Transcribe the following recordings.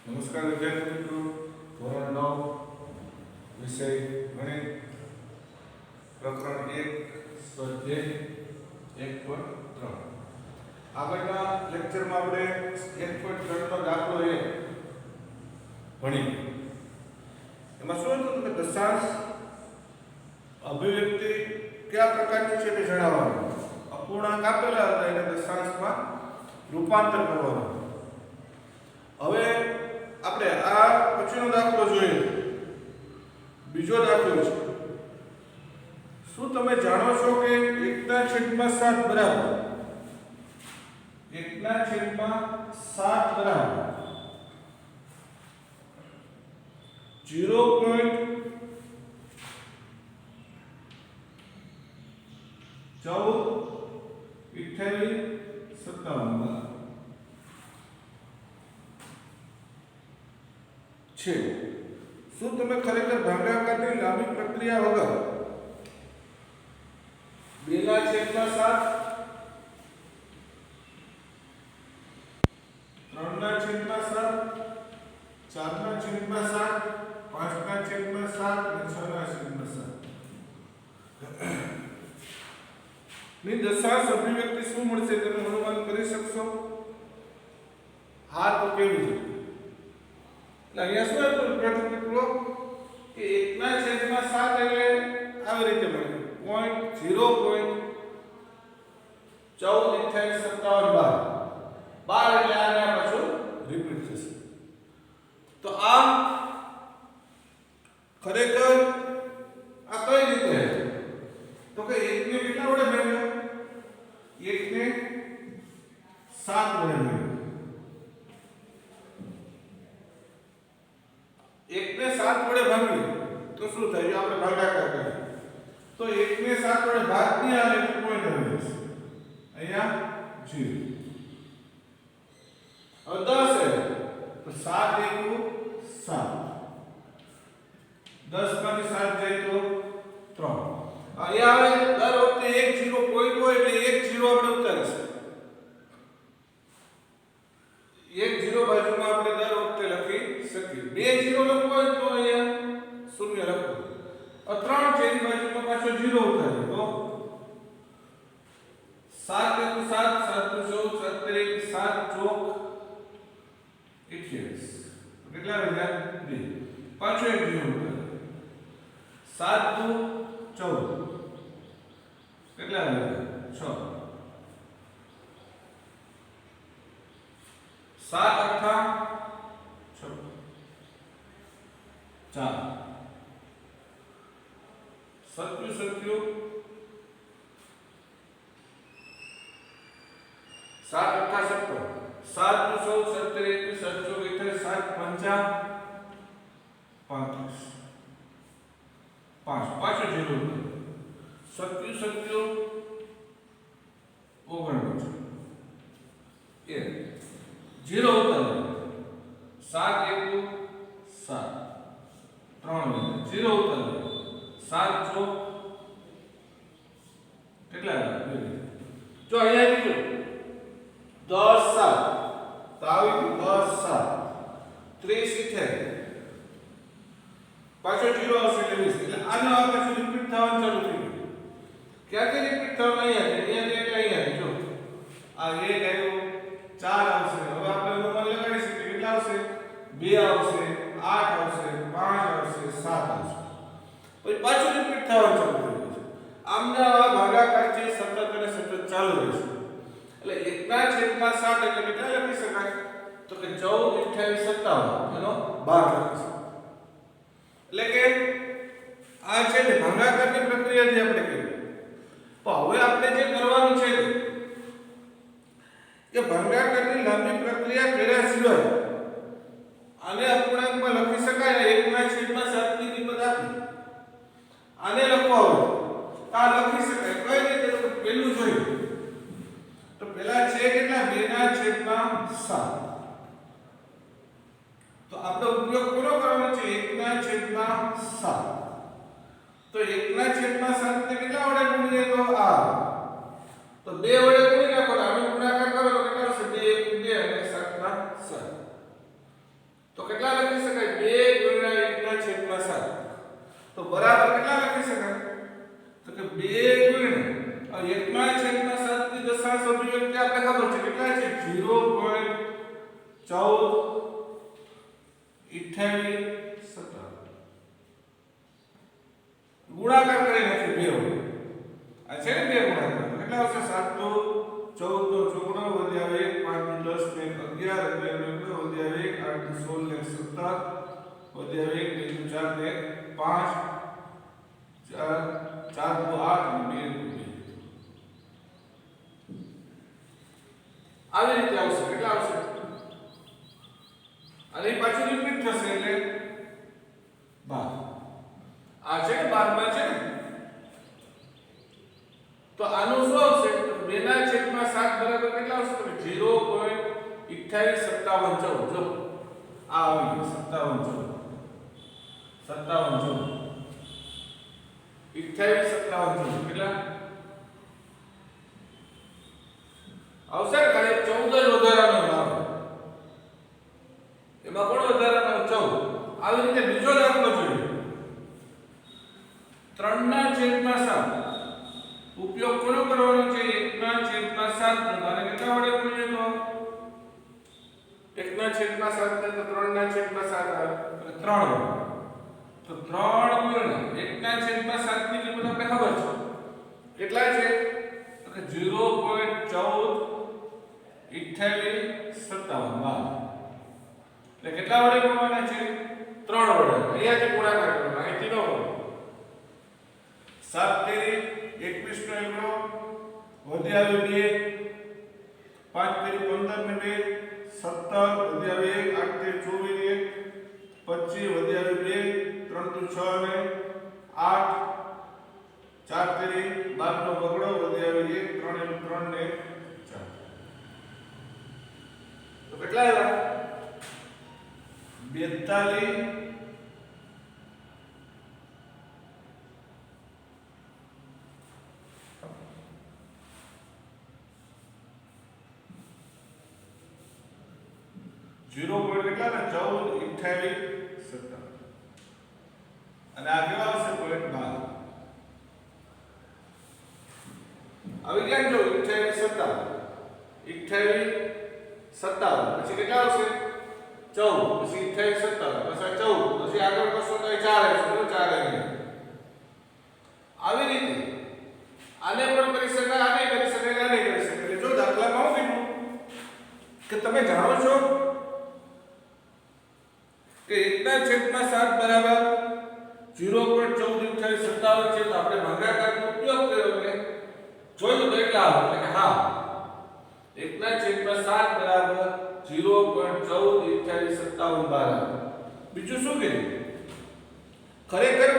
નમસ્કાર વિદ્યાર્થી મિત્રો, ધોરણ 9 વિષય ગણિત પ્રકરણ 1 સ્વાધ્યાય 1.3. આગળના લેક્ચરમાં આપણે 1.3 નો દાખલો એ ભણી. એમાં શું હતું કે દશાંશ અભિવ્યક્તિ કયા પ્રકારની છે તે જણાવવાનું. અપૂર્ણાંક આપેલા હતા એને દશાંશમાં રૂપાંતર કરવાનું. હવે આપણે આ પછીનો દાખલો જોઈએ. બીજો દાખલો છે. શું તમે જાણો છો કે 1/7 બરાબર 1/7 બરાબર 0.142857 છે. શું તમે ખરેખર ભાગાકારની લાંબી પ્રક્રિયા વગર 2/7 3/7 4/7 5/7 અને 6/7 ની દશાંશ અભિવ્યક્તિ શું મળશે તેનું અનુમાન કરી શકશો? હા, તો કેવી છે? અહીંયા શું હતું વિદ્યાર્થી મિત્રો કે 1/7 એટલે આવી રીતે મળે 0.142857 12 એટલે આને પાછું રિપીટ થશે. તો આ ખરેખર આ કઈ રીતે તો કે 1 ને કેટલા વડે ભાગ્યો? 1 ને 7 વડે ભાગ્યો. 1 ને 7 વડે ભાગીએ તો શું થાય? આપણે ભાગાકાર કરીએ તો 1 ને 7 વડે ભાગ નહીં આવે તો પોઈન્ટ આવી જશે. અહીંયા 0. હવે 10 છે તો 7 * 7. 10 માંથી 7 જાય તો 3. અહીંયા આવે દર વખતે 1 0 પોઈન્ટ હોય એટલે 1 0 આપણે ઉતારીશું. 1 0 બાજુમાં આપણે દર વખતે લખી શકીએ. 2 0 લખવો હોય તો અહીંયા 0 લખો. 3 છે એની બાજુમાં પાછો 0 ઉતારીએ તો 7 * 7 7 * 14 7 * 4 કેટલા રહ્યા? 2. પાછો 1 0 ઉતારીએ. 7 * 14 કેટલા રહ્યા? 6. 7 * 8 4 સત્યુ 7 * 8 7 * 16 17 17 7 5 પાછો 0 સત્યુ 49 એ 0 ઉતારો. 7 * 1 7 3 0 ઉતારો. 7 * 4 કેટલા આવ્યા? જો અહીંયા લીધું 10 7 તો આવી 10 7 30 છે પાછો 0 આવશે એટલે 20. એટલે આનો આ પાછું રિપીટ થવાનું ચાલુ થઈ ગયું. ક્યાંથી રિપીટ થવાનું? અહીંયા જો આ 1 આવ્યો 4 આવશે. હવે આપણે અનુમાન લગાડી શકીએ કેટલા આવશે? 2 આવશે 8 આવશે 5 આવશે 7 આવશે. પછી પાછું રિપીટ થવાનું ચાલુ થઈ ગયું છે. આમના આ ભાગાકાર છે સતત અને સતત ચાલુ રહેશે. એટલે 1/7 એટલે કેટલા લખી શકાય? તો કે 14 28 57 એનો 12 લખી શકાય. એટલે કે આ છે ને ભાગાકારની પ્રક્રિયા જે આપણે કરી. તો હવે આપણે જે કરવાનું છે કે ભાગાકારની લાંબી પ્રક્રિયા કર્યા સિવાય આને અપૂર્ણાંકમાં લખી શકાય. 1/7 ની કિંમત આપી આને લખવા હોય આ લખી શકાય. કઈ રીતે? તો પહેલું જોઈએ તો પહેલા છે કેટલા? 2/7. તો આપણે ઉપયોગ કોનો કરવાનો છે? 1/7. તો 1/7 ને કેટલા વડે ગુણીએ તો આ તો 2 વડે ગુણી નાખો. આનો ગુણાકાર કરો તો કેટલા આવશે? 2 * 1 = 2 અને 7 * 7. તો 2 ગુણ્યા હવે 1/7 ની દશાંશ અભિવ્યક્તિ આપણે ખબર છે કેટલા છે 0.142817 ગુણાકાર કરી નાખી બે વડે આ છે ને બે ગુણાકાર કેટલા આવશે 7 તો 14 નો ચોગડો વધ્યા 1 5 નો 10 ને 11 એટલે વધ્યા 1 8 નો 16 ને 17 વધ્યા 1 2 4 ને 5 4 4 નો 8 ને 2 આવી રીતે આવશે કેટલા આવશે અને પાછું રિપીટ થશે એટલે 12 આ છે ને 12 માં છે ને તો આનું શું આવશે 2/7 બરાબર કેટલા આવશે તો 0.285714 જો આ આવી 5714 285714 કેટલા આવશે ખાલી 14 જ વધારાનો આવે એમાં કોણ વધારાનો 14 આવી રીતે બીજો દાખલો જોઈએ 3/7 ઉપયોગ કોનો કરવાનો છે 1/7 નો અને કેટલા વડે ગુણીએ તો 1/7 ને તો 3/7 આવે એટલે 3 વડે તો 3 ગુણ્યા 1/7 ની કિંમત આપણે ખબર છે કેટલા છે તો કે 0.142857 એટલે કેટલા વડે ગુણવાના છે 3 વડે અહીંયાથી ગુણાકાર કરવાનો અહીંથી નો 7 તેરી 21 નો એકડો વધ્યા 2 5 તેરી 15 ને 2 17 વધ્યા 1 8 તેરી 24 ને 1 25 વધ્યા 2 3 તુ 6 ને 8 4 તેરી 12 નો બગડો વધ્યા 1 3 ને 3 ને 4 તો કેટલા આવ્યા 42 0 કેટલા ને 14 28 17 અને આ કેવા આવશે પોઈન્ટ 12 આવી ગયા જો 28 17 પછી કેટલા આવશે 14 પછી 28 17 પછી 14 પછી આગળ કરશો તો 4 આવશે 4 આવી આવી રીતે આને પણ કરી શકાય આને કરી શકાય આને કરી શકાય એટલે જો દાખલામાં હું કીધું કે તમે જાણો છો કે 1/7 બરાબર 0.142857 છે તો આપણે ભાગાકારનો ઉપયોગ કર્યો કે જોયું તો એટલા આવે એટલે કે હા 1/7 બરાબર 0.142857 બરાબર બીજું શું કીધું ખરેખર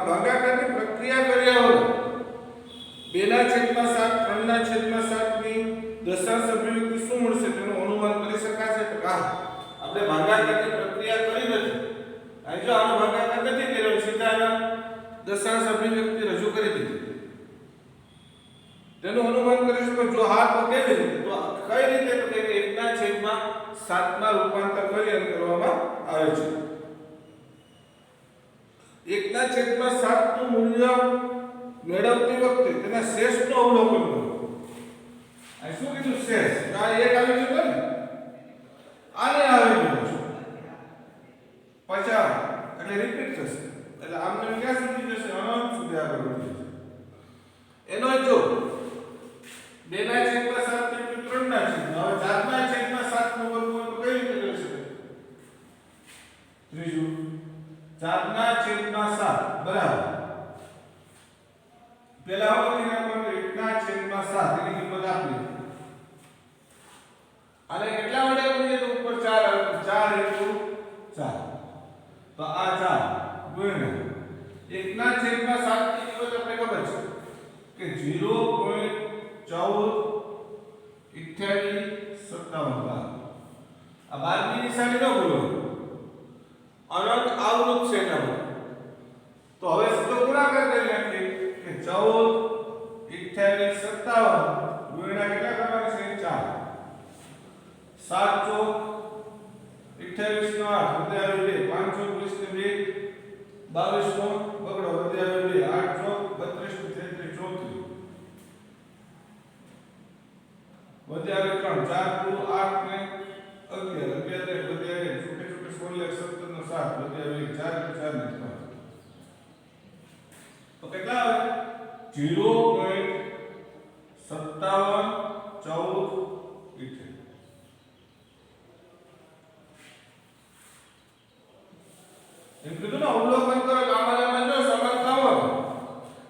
ભાગાકારની પ્રક્રિયા કર્યા વગર 2/7 3/7 ની દશાંશ અભિવ્યક્તિ શું મળશે તેનું અનુમાન કરી શકાશે તો હા આપણે ભાગાકારની પ્રક્રિયા કરી નથી અહીં જો આનો ભાગાકાર નથી કર્યો સીધા આના દશાંશ અભિવ્યક્તિ રજૂ કરી દીધી તેનું અનુમાન કરી શકો જો હા તો કેવી રીતે તો કઈ રીતે તો કે 1/7 માં રૂપાંતર કરી અને કરવામાં આવે છે 1/7 નું મૂલ્ય મેળવતી વખતે તેના શેષનું અવલોકન કરો આ શું કીધું શેષ આ એક આવી ગયું ને આને આવી ગયું છે 50 એટલે રિપીટ થશે એટલે આમને ક્યાં સુધી જશે અનંત સુધી આગળ વધી જશે એનો જો 2/7 થી 3/7 હવે 4/7 નો વર્ગ હોય તો કઈ રીતે કરી શકાય ત્રીજું 4/7 બરાબર પેલા આવતી નાખવાનું 1/7 એની કિંમત આપી અને કેટલા વડે ગુણીએ તો ઉપર 4 આવે 4 * 4 તો આ 4 ગુણ્યા 1/7 ની કિંમત આપણે ખબર છે કે 0.142857 આ 12 ની નિશાની ન ભૂલો અનંત આવૃત છે એના તો હવે સીધો ગુણાકાર કરી નાખીએ કે 14 28 57 ગુણ્યા કેટલા કરવાના છે 4 7 ચોક 28 નો 8 વધે આવે 2 5 ચોક 20 ને 2 22 નો બગડો વધે આવે 2 8 ચોક 32 ને 33 વધ્યા હવે 3 4 2 8 ને 11 11 વધ્યા છોટે છોટે 16 17 નો 7 વધ્યા હવે 4 4 ને 3 તો કેટલા આવે 0.5714 એમ કીધું ને અવલોકન કરો કે આમાં જો સમાનતા હોય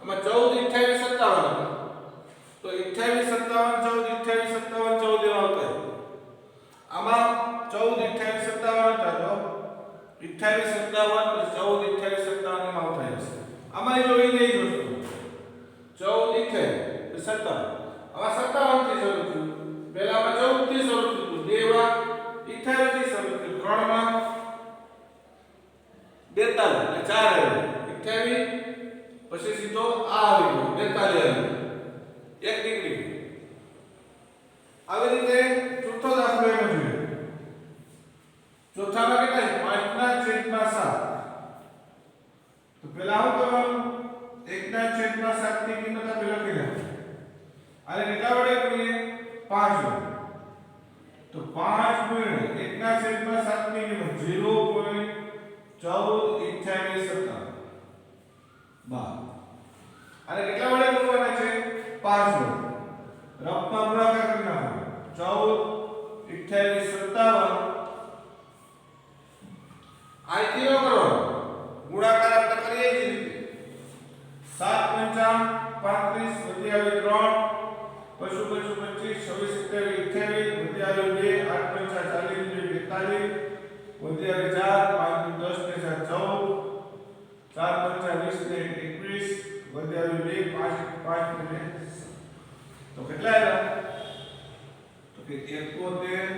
આમાં 14 28 57 તો 28 57 14 28 57 14 એવા આવતા આમાં 14 28 57 હતા તો 28 57 plus 14 28 57 એમાં આવતા હશે આમાં જો એ નહીં જોશો 14 28 57 આમાં 57 થી શરૂ થયું પહેલામાં 14 થી શરૂ થયું દેવા 28 થી શરૂ થયું 3 માં 42 એટલે 4 આવ્યો 28 પછી સીધો આ આવી ગયો 42 એક ડિગ્રી આવી રીતે ચોથો દાખલો એનો જોઈએ ચોથામાં કેટલા 5/7 તો પહેલા હું કરવાનું 1/7 ની કિંમત આપણે લખી નાખો અને કેટલા વડે ગુણીએ 5 વડે તો 5 ગુણ્યા 1/7 ની કિંમત 0.142857 અને કેટલા વડે ગુણવાના છે 5 વડે રફમાં ગુણાકાર કરી નાખો 14 28 57 આઈથી નો કરો ગુણાકાર આપણે કરીએ જ રીતે 7 35 વધી આવે 3 પશુ 25 26 27 28 વધી આવે 4 42 વધી આવે 4 5 10 4 5 20 ને 21 વધી આવે 2 5 5 ને તો કેટલા આવ્યા તો કે 71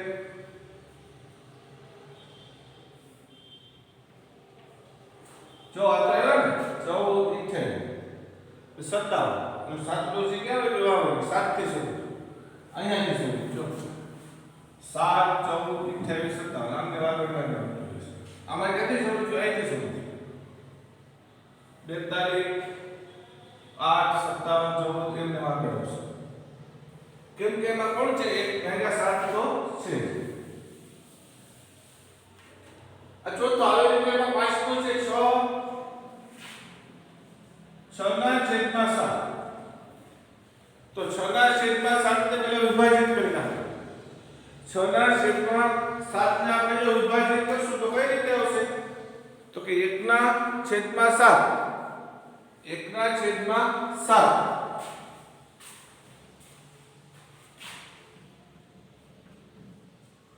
જો આ આવ્યા ને 14 58 57 નો 7 નો છે ક્યાં આવ્યો આવે 7 થી શરૂ અહીંયા થી શરૂ જો 7 14 28 57 આમને વાગડ માં આમાં કેટલી શરૂ થયું અહીંથી શરૂ થયું 42 8 57 14 એમને વાગડ આવશે કેમ કે એમાં કોણ છે એક ભાગ્યા 7 તો છે આ ચોથો આવે એટલે એમાં 5 નો છે 6/7 તો 6/7 ને પેલા વિભાજિત કરી નાખો 6/7 ને આપણે જો વિભાજિત કરશું તો કઈ રીતે આવશે તો કે 1/7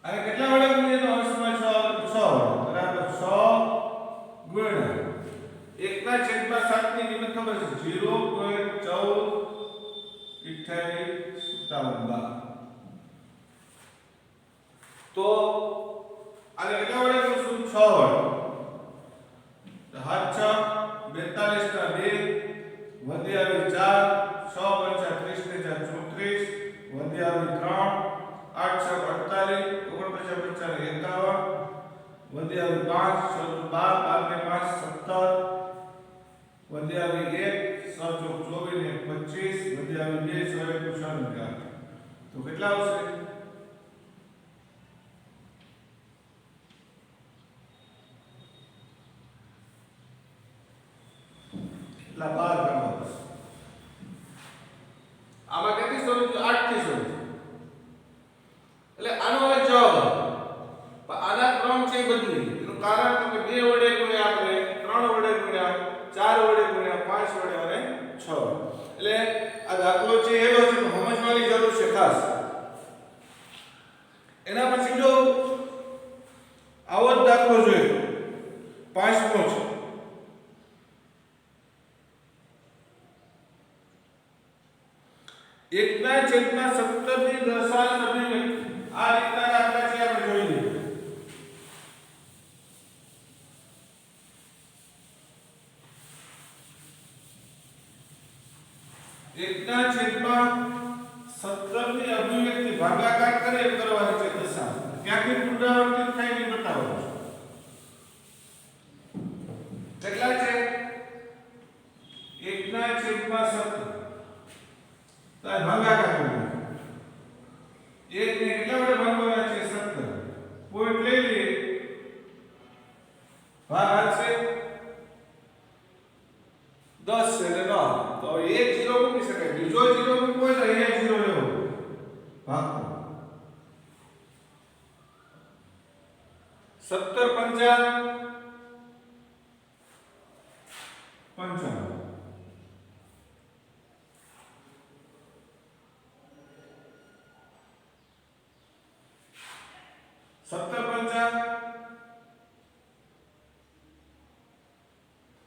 અને કેટલા વડે ગુણીએ તો અંશમાં 6 બરાબર 6 ગુણ્યા 1/7 ની કિંમત ખબર છે 0.142857 તો આને કેટલા વડે ગુણશું 6 વડે તો 7 6 42 ના 2 વધી આવે 4 6 35 ને 4 34 વધી આવે 3 8 6 48 49 51 વધી આવે 5 6 12 ને 5 17 વધી આવે 1 6 24 ને 25 વધી આવે 2 6 9 તો કેટલા આવશે લા 12 ગણો આમાં કેટલી શરૂ થયું 8 થી શરૂ એટલે આનો હવે જવાબ પણ આના ક્રમ છે બદલી એનું કારણ તો કે 2 વડે ગુણ્યા આપણે 3 વડે ગુણ્યા 4 વડે ગુણ્યા 5 વડે અને 6 એટલે આ દાખલો છે એવો છે તો સમજવાની જરૂર છે ખાસ એના પછી જો આવો જ દાખલો જોઈએ 5મો છે 1/17 ની દશાંશ અભિવ્યક્તિ આ રીતના દાખલા છે આપણે જોઈ લઈએ 1/17 ની અભિવ્યક્તિ ભાગાકાર કરે એમ કરવાની છે દશાંશ ક્યાંથી પુનરાવર્તિત થાય એ બતાવો કેટલા છે 1/17 તો ભાગાકાર કરવાનો 17 પંચા 55 17 પંચા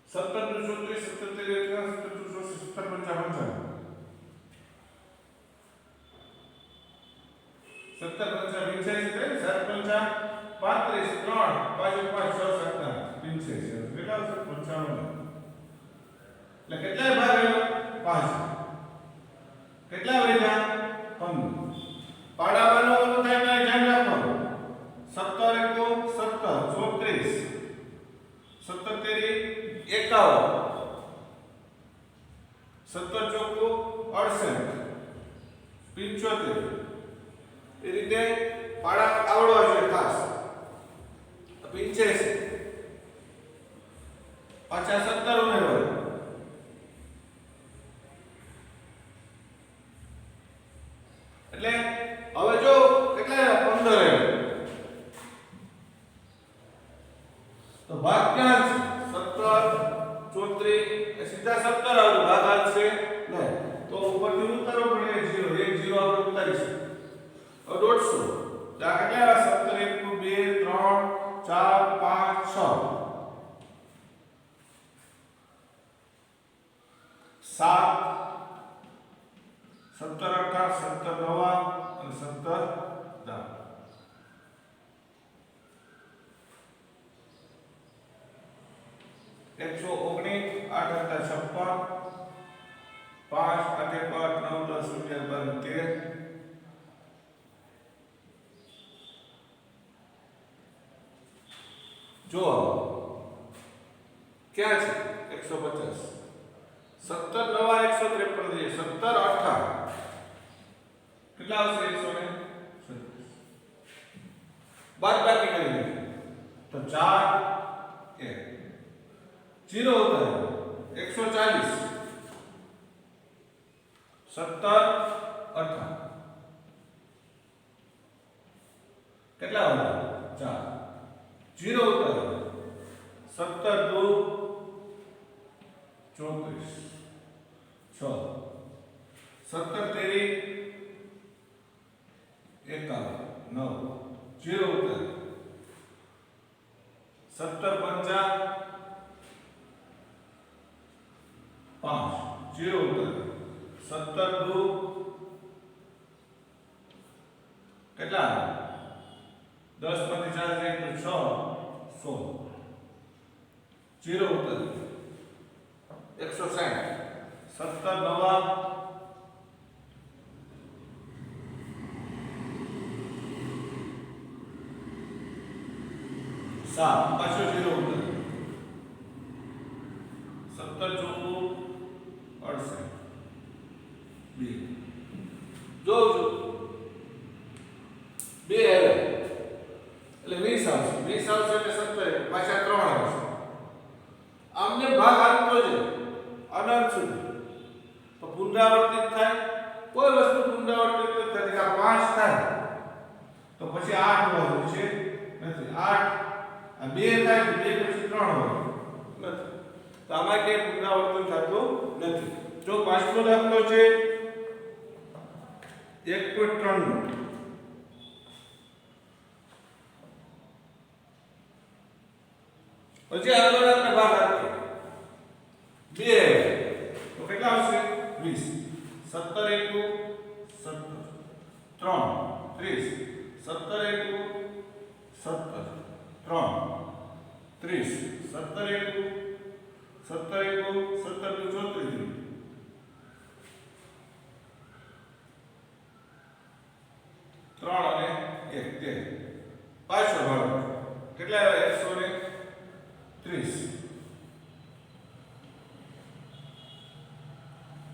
17 દુ 34 17 તેરી 17 દુ 17 પંચા 55 17 પંચા 85 7 પંચા 35 3 5 5 6 7 85 કેટલા આવશે 95 એટલે કેટલા ભાગ આવ્યો 5 કેટલા વધ્યા 15 પાડાવાનો ઓલું થાય ને ધ્યાન રાખવાનું 17 એકો 17 34 17 તેરી 51 17 ચોકુ 68 75 એ રીતે પાડા આવડવા જોઈએ ખાસ 85 પાછા 17 ઉમેરવા એટલે હવે જો કેટલા 15 આવ્યો તો ભાગ ક્યાં છે 17 34 એ સીધા 17 આવે ભાગ આવશે નહીં તો ઉપરથી ઉતારવો પડે 0 1 0 આપણે ઉતારીશું હવે 150 આ કેટલા 17 1 2 3 4 5 6 7 17 18 17 9 અને 17 10 119 8 56 5 8 9 10 11 13 જો क्या છે 150 17 9 153 17 18 કેટલા આવશે 137 બાદ બાકી કરી દે તો 4 1 0 होता है 140 17 18 કેટલા होता 4 0 होता है 17 2 34 6 17 तेरी 51 9 0 होता है 17 पंचा 5 0 होता है 17 2 કેટલા 10 માંથી 4 જાય તો 6 16 0 होता है 160 17 9 7 पाछो 0 होता है 17 चौकू 68 बी जो બે આવે એટલે 20 આવશે 20 આવશે એટલે 70 પાછા 3 આવશે આમને ભાગ આપતો છે અનંત સુધી તો પુનરાવર્તિત થાય કોઈ વસ્તુ પુનરાવર્તિત નથી થતી આ 5 થાય તો પછી 8 વધુ છે નથી 8 આ 2 થાય તો 2 પછી 3 વધુ નથી તો આમાં કે પુનરાવર્તન થતું નથી જો પાંચમો દાખલો છે 1.93 પછી આગળ આપણે ભાગ આપીએ 2 તો કેટલા આવશે 20 17 1 17 3 30 17 1 17 3 30 17 1 17 1 17 34 3 અને 1 13 પાછો ભાગ કેટલા આવ્યા 130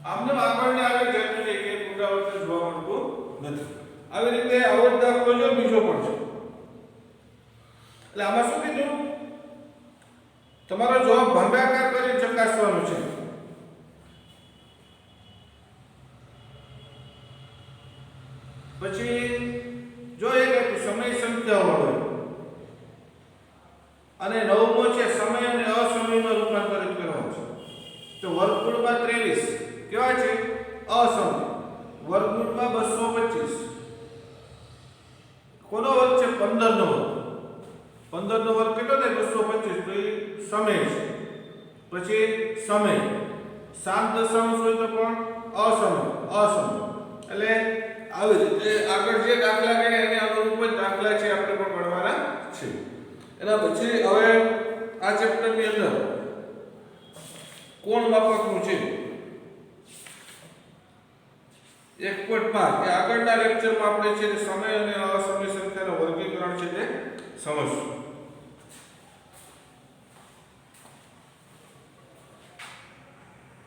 આમને આગળને આગળ જતું છે કે પુનરાવર્તન જોવા મળતું નથી આવી રીતે આવો દાખલો જો બીજો પણ છે એટલે આમાં શું કીધું તમારો જવાબ ભાગાકાર કરી ચકાસવાનો છે પછી જો એક સમય સંખ્યા વાળો અને 9મો છે સમય અને અસમયમાં રૂપાંતરિત કરવાનો છે. તો વર્ગમૂળમાં 23 કેવા છે? અસમય. વર્ગમૂળમાં 225 કોનો વર્ગ છે? 15 નો વર્ગ. 15 નો વર્ગ કેટલો થાય? 225. તો એ સમય છે. પછી સમય સાત દશાંશ હોય તો પણ અસમય. એટલે આવી રીતે આગળ જે દાખલા ગણ્યા એને અનુરૂપ જ દાખલા છે આપણે પણ ગણવાના છે. એના પછી હવે આ ચેપ્ટરની અંદર કોણ માપકનું છે 1.5 એ આગળના લેક્ચરમાં આપણે છે સમય અને અસમય સંખ્યાનું વર્ગીકરણ છે તે સમજશું.